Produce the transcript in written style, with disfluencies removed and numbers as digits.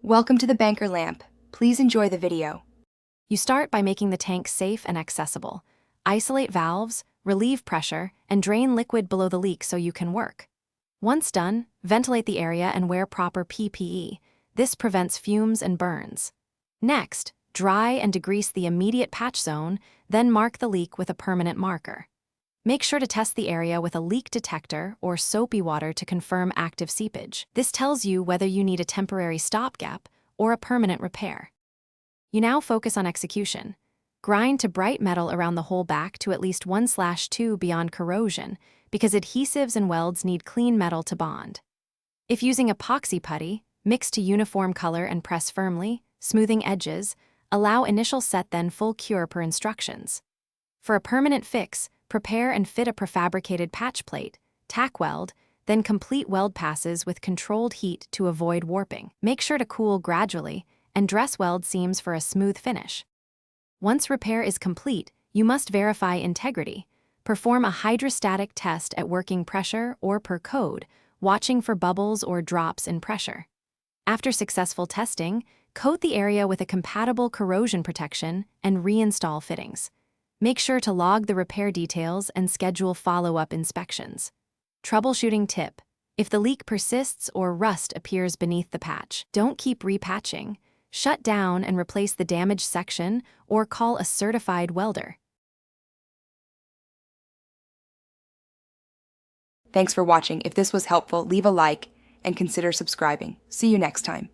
Welcome to the banker lamp. Please enjoy the video. You start by making the tank safe and accessible. Isolate valves, relieve pressure, and drain liquid below the leak so you can work. Once done, ventilate the area and wear proper PPE. This prevents fumes and burns. Next, dry and degrease the immediate patch zone, then mark the leak with a permanent marker. Make sure to test the area with a leak detector or soapy water to confirm active seepage. This tells you whether you need a temporary stopgap or a permanent repair. You now focus on execution. Grind to bright metal around the whole back to at least 1/2 beyond corrosion, because adhesives and welds need clean metal to bond. If using epoxy putty, mix to uniform color and press firmly, smoothing edges. Allow initial set then full cure per instructions. For a permanent fix, prepare and fit a prefabricated patch plate, tack weld, then complete weld passes with controlled heat to avoid warping. Make sure to cool gradually and dress weld seams for a smooth finish. Once repair is complete, you must verify integrity. Perform a hydrostatic test at working pressure or per code, watching for bubbles or drops in pressure. After successful testing, coat the area with a compatible corrosion protection and reinstall fittings. Make sure to log the repair details and schedule follow-up inspections. Troubleshooting tip: if the leak persists or rust appears beneath the patch, don't keep repatching. Shut down and replace the damaged section or call a certified welder. Thanks for watching. If this was helpful, leave a like and consider subscribing. See you next time.